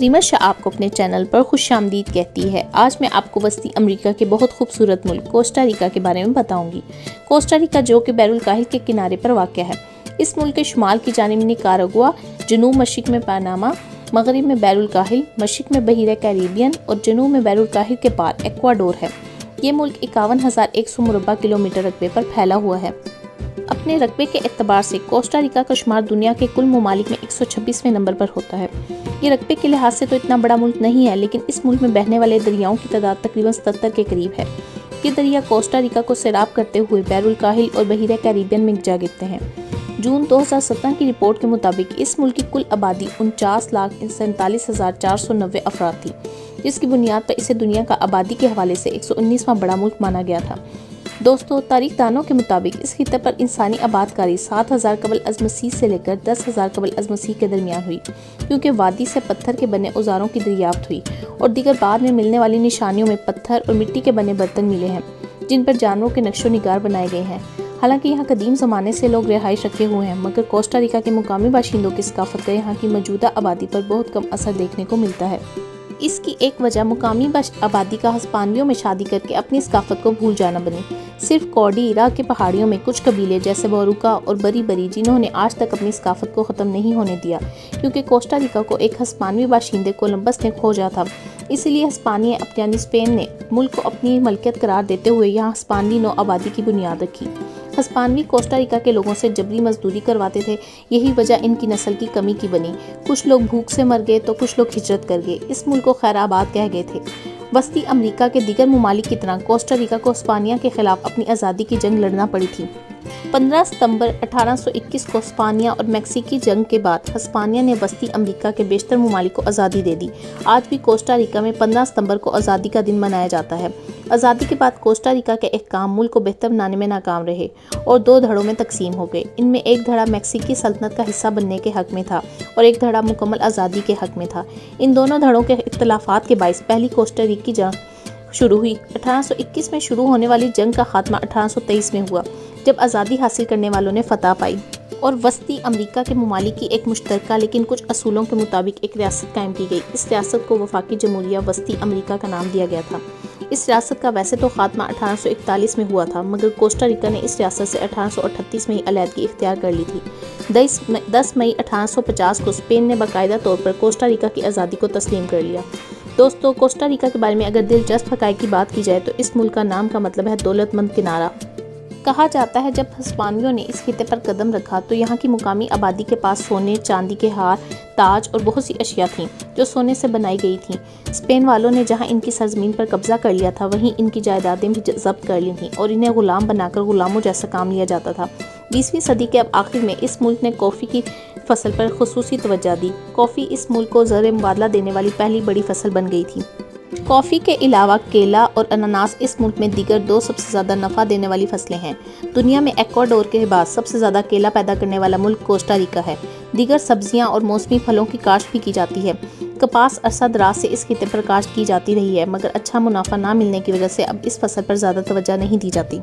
ریما شاہ آپ کو اپنے چینل پر خوش آمدید کہتی ہے۔ آج میں آپ کو وسطی امریکہ کے بہت خوبصورت ملک کوسٹا ریکا کے بارے میں بتاؤں گی۔ کوسٹا ریکا جو کہ بحر الکاہل کے کنارے پر واقع ہے۔ اس ملک کے شمال کی جانب نکاراگوا، جنوب مشرق میں پاناما، مغرب میں بحر الکاہل، مشرق میں بحیرہ کیریبین اور جنوب میں بحر الکاہل کے پار ایکواڈور ہے۔ یہ ملک 51,100 مربع کلومیٹر رقبے پر پھیلا ہوا ہے۔ اپنے رقبے کے اعتبار سے کوسٹا ریکا کا شمار دنیا کے کل ممالک میں 126ویں نمبر پر ہوتا ہے۔ یہ رقبے کے لحاظ سے تو اتنا بڑا ملک نہیں ہے، لیکن اس ملک میں بہنے والے دریاؤں کی تعداد تقریباً 77 کے قریب ہے۔ یہ دریا کوسٹا ریکا کو سیراب کرتے ہوئے بحر الکاہل اور بحیرہ کیریبین میں جا گرتے ہیں۔ جون 2017 کی رپورٹ کے مطابق اس ملک کی کل آبادی 49,47,490 افراد تھی، جس کی بنیاد پر اسے دنیا کا آبادی کے حوالے سے 119واں بڑا ملک مانا گیا تھا۔ دوستو، تاریخ دانوں کے مطابق اس خطے پر انسانی آبادکاری 7,000 قبل از مسیح سے لے کر 10,000 قبل از مسیح کے درمیان ہوئی، کیونکہ وادی سے پتھر کے بنے اوزاروں کی دریافت ہوئی اور دیگر بعد میں ملنے والی نشانیوں میں پتھر اور مٹی کے بنے برتن ملے ہیں، جن پر جانوروں کے نقش و نگار بنائے گئے ہیں۔ حالانکہ یہاں قدیم زمانے سے لوگ رہائش رکھے ہوئے ہیں، مگر کوسٹا ریکا کے مقامی باشندوں کی ثقافت کا یہاں کی موجودہ آبادی پر بہت کم اثر دیکھنے کو ملتا ہے۔ اس کی ایک وجہ مقامی آبادی کا ہسپانویوں میں شادی کر کے اپنی ثقافت کو بھول جانا بنی۔ صرف کوڈی عراق کے پہاڑیوں میں کچھ قبیلے جیسے بوروکا اور بری بری جنہوں نے آج تک اپنی ثقافت کو ختم نہیں ہونے دیا، کیونکہ کوسٹا ریکا کو ایک ہسپانوی باشندے کولمبس نے کھوجا تھا۔ اسی لیے ہسپانیہ یعنی اسپین نے ملک کو اپنی ملکیت قرار دیتے ہوئے یہاں ہسپانوی نو آبادی کی بنیاد رکھی۔ ہسپانوی کوسٹا ریکا کے لوگوں سے جبری مزدوری کرواتے تھے، یہی وجہ ان کی نسل کی کمی کی بنی۔ کچھ لوگ بھوک سے مر گئے تو کچھ لوگ ہجرت کر گئے۔ اس ملک کو خیر آباد کہہ گئے تھے۔ وسطی امریکہ کے دیگر ممالک کی طرح کوسٹا ریکا کو ہسپانیہ کے خلاف اپنی آزادی کی جنگ لڑنا پڑی تھی۔ 15 ستمبر 1821 کو ہسپانیہ اور میکسیکی جنگ کے بعد ہسپانیہ نے وسطی امریکہ کے بیشتر ممالک کو آزادی دے دی۔ آج بھی کوسٹا ریکا میں 15 ستمبر کو آزادی کا دن منایا جاتا ہے۔ آزادی کے بعد کوسٹا ریکا کے احکام ملک کو بہتر بنانے میں ناکام رہے اور 2 دھڑوں میں تقسیم ہو گئے۔ ان میں ایک دھڑا میکسیکی سلطنت کا حصہ بننے کے حق میں تھا اور ایک دھڑا مکمل آزادی کے حق میں تھا۔ ان دونوں دھڑوں کے اختلافات کے باعث پہلی کوسٹا ریکی جنگ شروع ہوئی۔ 1821 میں شروع ہونے والی جنگ کا خاتمہ 1823 میں ہوا، جب آزادی حاصل کرنے والوں نے فتح پائی اور وسطی امریکہ کے ممالک کی ایک مشترکہ لیکن کچھ اصولوں کے مطابق ایک ریاست قائم کی گئی۔ اس ریاست کو وفاقی جمہوریہ وسطی امریکہ کا نام دیا گیا تھا۔ اس ریاست کا ویسے تو خاتمہ 1841 میں ہوا تھا، مگر کوسٹا ریکا نے اس ریاست سے 1838 میں ہی علیحدگی اختیار کر لی تھی۔ 10 مئی 1850 کو اسپین نے باقاعدہ طور پر کوسٹا ریکا کی آزادی کو تسلیم کر لیا۔ دوستو، کوسٹا ریکا کے بارے میں اگر دلچسپ حقائق کی بات کی جائے تو اس ملک کا نام کا مطلب ہے دولت مند کنارہ۔ کہا جاتا ہے جب ہسپانویوں نے اس خطے پر قدم رکھا تو یہاں کی مقامی آبادی کے پاس سونے، چاندی کے ہار، تاج اور بہت سی اشیاء تھیں جو سونے سے بنائی گئی تھیں۔ اسپین والوں نے جہاں ان کی سرزمین پر قبضہ کر لیا تھا، وہیں ان کی جائیدادیں بھی ضبط کر لی تھیں اور انہیں غلام بنا کر غلاموں جیسا کام لیا جاتا تھا۔ 20ویں صدی کے آخر میں اس ملک نے کافی کی فصل پر خصوصی توجہ دی۔ کافی اس ملک کو زر مبادلہ دینے والی پہلی بڑی فصل بن گئی تھی۔ کافی کے علاوہ کیلا اور اناناس اس ملک میں دیگر 2 سب سے زیادہ نفع دینے والی فصلیں ہیں۔ دنیا میں ایکواڈور کے بعد سب سے زیادہ کیلا پیدا کرنے والا ملک کوسٹا ریکا ہے۔ دیگر سبزیاں اور موسمی پھلوں کی کاشت بھی کی جاتی ہے۔ کپاس عرصہ دراز سے اس خطے پر کاشت کی جاتی رہی ہے، مگر اچھا منافع نہ ملنے کی وجہ سے اب اس فصل پر زیادہ توجہ نہیں دی جاتی۔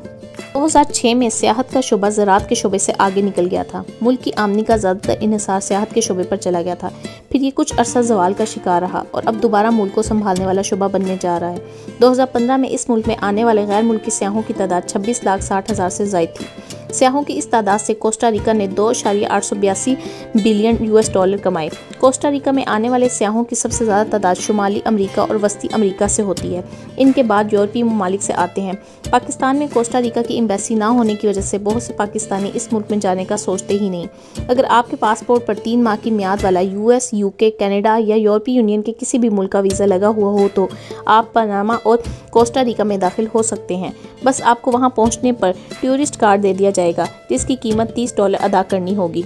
2006 میں سیاحت کا شعبہ زراعت کے شعبے سے آگے نکل گیا تھا۔ ملک کی آمدنی کا زیادہ تر انحصار سیاحت کے شعبے پر چلا گیا تھا، پھر یہ کچھ عرصہ زوال کا شکار رہا اور اب دوبارہ ملک کو سنبھالنے والا شعبہ بننے جا رہا ہے۔ 2015 میں اس ملک میں آنے والے غیر ملکی سیاحوں کی تعداد 26,60,000 سے زائد تھی۔ سیاحوں کی اس تعداد سے کوسٹا ریکا نے $2.882 بلین کمائے۔ کوسٹا ریکا میں آنے والے سیاحوں کی سب سے زیادہ تعداد شمالی امریکہ اور وسطی امریکہ سے ہوتی ہے۔ ان کے بعد یورپی ممالک سے آتے ہیں۔ پاکستان میں کوسٹا ریکا کی ایمبیسی نہ ہونے کی وجہ سے بہت سے پاکستانی اس ملک میں جانے کا سوچتے ہی نہیں۔ اگر آپ کے پاسپورٹ پر 3 ماہ کی میعاد والا US، UK، کینیڈا یا یورپی یونین کے کسی بھی ملک کا ویزا لگا ہوا ہو تو آپ پاناما اور کوسٹا ریکا میں داخل ہو سکتے ہیں۔ بس آپ کو وہاں پہنچنے پر ٹورسٹ کارڈ دے دیا جائے گا، جس کی قیمت $30 ادا کرنی ہوگی۔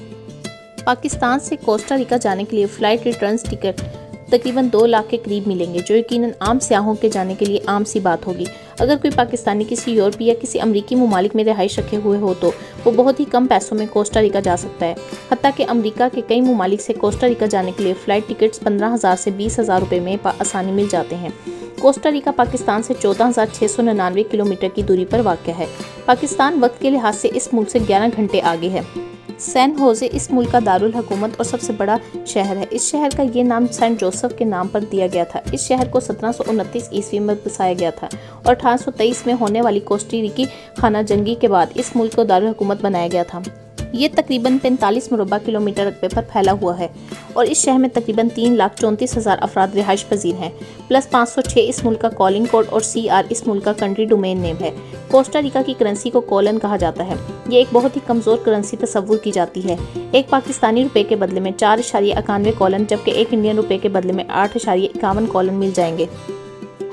پاکستان سے کوسٹا ریکا جانے کے لیے فلائٹ ریٹرنز ٹکٹ تقریباً 2 لاکھ کے قریب ملیں گے، جو یقیناً عام سیاحوں کے جانے کے لیے عام سی بات ہوگی۔ اگر کوئی پاکستانی کسی یورپی یا کسی امریکی ممالک میں رہائش رکھے ہوئے ہو تو وہ بہت ہی کم پیسوں میں کوسٹا ریکا جا سکتا ہے۔ حتیٰ کہ امریکہ کے کئی ممالک سے کوسٹا ریکا جانے کے لیے فلائٹ ٹکٹس 15,000 سے 20,000 روپے میں آسانی مل جاتے ہیں۔ کوسٹا ریکا پاکستان سے 14,699 کلومیٹر کی دوری پر واقع ہے۔ پاکستان وقت کے لحاظ سے اس ملک سے 11 گھنٹے آگے ہے۔ سین ہوزے اس ملک کا دارالحکومت اور سب سے بڑا شہر ہے۔ اس شہر کا یہ نام سینٹ جوزف کے نام پر دیا گیا تھا۔ اس شہر کو 1729 عیسوی میں بسایا گیا تھا اور 1823 میں ہونے والی کوسٹا-ریکی خانہ جنگی کے بعد اس ملک کو دارالحکومت بنایا گیا تھا۔ یہ تقریباً 45 مربع کلومیٹر رقبے پر پھیلا ہوا ہے اور اس شہر میں تقریباً 3,34,000 افراد رہائش پذیر ہیں، پلس 506 اس ملک کا کالنگ کوڈ اور CR اس ملک کا کنٹری ڈومین نیم ہے۔ کوسٹا ریکا کی کرنسی کو کولن کہا جاتا ہے۔ یہ ایک بہت ہی کمزور کرنسی تصور کی جاتی ہے۔ ایک پاکستانی روپے کے بدلے میں 4.91 کولن جبکہ ایک انڈین روپے کے بدلے میں 8.51 کولن مل جائیں گے۔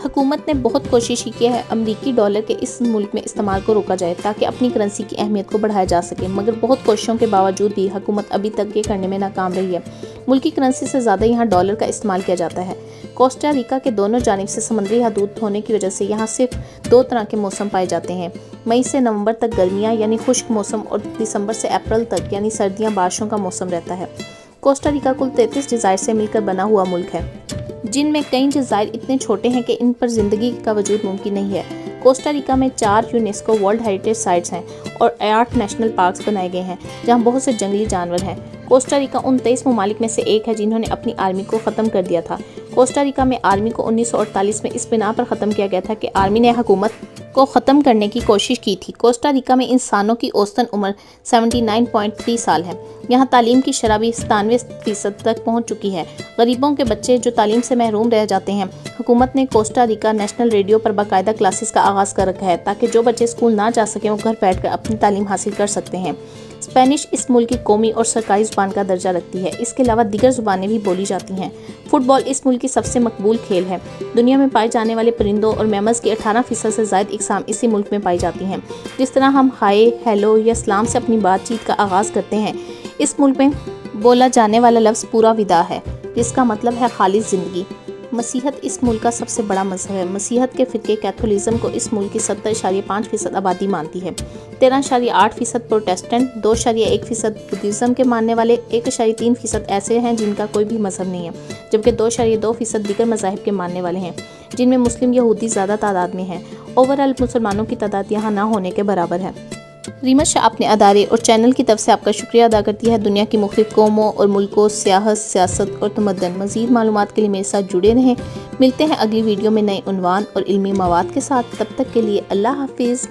حکومت نے بہت کوشش کی ہے امریکی ڈالر کے اس ملک میں استعمال کو روکا جائے تاکہ اپنی کرنسی کی اہمیت کو بڑھایا جا سکے، مگر بہت کوششوں کے باوجود بھی حکومت ابھی تک یہ کرنے میں ناکام رہی ہے۔ ملکی کرنسی سے زیادہ یہاں ڈالر کا استعمال کیا جاتا ہے۔ کوسٹا ریکا کے دونوں جانب سے سمندری حدود ہونے کی وجہ سے یہاں صرف 2 طرح کے موسم پائے جاتے ہیں، مئی سے نومبر تک گرمیاں یعنی خشک موسم اور دسمبر سے اپریل تک یعنی سردیاں بارشوں کا موسم رہتا ہے۔ کوسٹا ریکا کل 33 جزائر سے مل کر بنا ہوا ملک ہے، جن میں کئی جزائر اتنے چھوٹے ہیں کہ ان پر زندگی کا وجود ممکن نہیں ہے۔ کوسٹا ریکا میں 4 یونیسکو ورلڈ ہیریٹیج سائٹس ہیں اور 8 نیشنل پارکس بنائے گئے ہیں جہاں بہت سے جنگلی جانور ہیں۔ کوسٹا ریکا ان 23 ممالک میں سے ایک ہے جنہوں نے اپنی آرمی کو ختم کر دیا تھا۔ کوسٹا ریکا میں آرمی کو 1948 میں اس بنا پر ختم کیا گیا تھا کہ آرمی نے حکومت کو ختم کرنے کی کوشش کی تھی۔ کوسٹا ریکا میں انسانوں کی اوسطاً عمر 79.3 سال ہے۔ یہاں تعلیم کی شرح بھی 97% تک پہنچ چکی ہے۔ غریبوں کے بچے جو تعلیم سے محروم رہ جاتے ہیں، حکومت نے کوسٹا ریکا نیشنل ریڈیو پر باقاعدہ کلاسز کا آغاز کر رکھا ہے تاکہ جو بچے اسکول نہ جا سکیں وہ گھر بیٹھ کر اپنی تعلیم حاصل کر سکتے ہیں۔ اسپینش اس ملک کی قومی اور سرکاری زبان کا درجہ رکھتی ہے۔ اس کے علاوہ دیگر زبانیں بھی بولی جاتی ہیں۔ فٹ بال اس ملک کی سب سے مقبول کھیل ہے۔ دنیا میں پائے جانے والے پرندوں اور میمز کی 18% سے زائد اقسام اسی ملک میں پائی جاتی ہیں۔ جس طرح ہم ہائے، ہیلو یا سلام سے اپنی بات چیت کا آغاز کرتے ہیں، اس ملک میں بولا جانے والا لفظ پورا ودا ہے، جس کا مطلب ہے خالص زندگی۔ مسیحیت اس ملک کا سب سے بڑا مذہب ہے۔ مسیحیت کے فرقے کیتھولزم کو اس ملک کی 70.5% آبادی مانتی ہے۔ 13.8% پروٹیسٹنٹ، 2.1% بدھزم کے ماننے والے، 1.3% ایسے ہیں جن کا کوئی بھی مذہب نہیں ہے، جبکہ 2.2% دیگر مذاہب کے ماننے والے ہیں، جن میں مسلم یہودی زیادہ تعداد میں ہیں۔ اوورآل مسلمانوں کی تعداد یہاں نہ ہونے کے برابر ہے۔ ریما شاہ اپنے ادارے اور چینل کی طرف سے آپ کا شکریہ ادا کرتی ہے۔ دنیا کی مختلف قوموں اور ملکوں، سیاحت، سیاست اور تمدن، مزید معلومات کے لیے میرے ساتھ جڑے رہیں۔ ملتے ہیں اگلی ویڈیو میں نئے عنوان اور علمی مواد کے ساتھ۔ تب تک کے لیے اللہ حافظ۔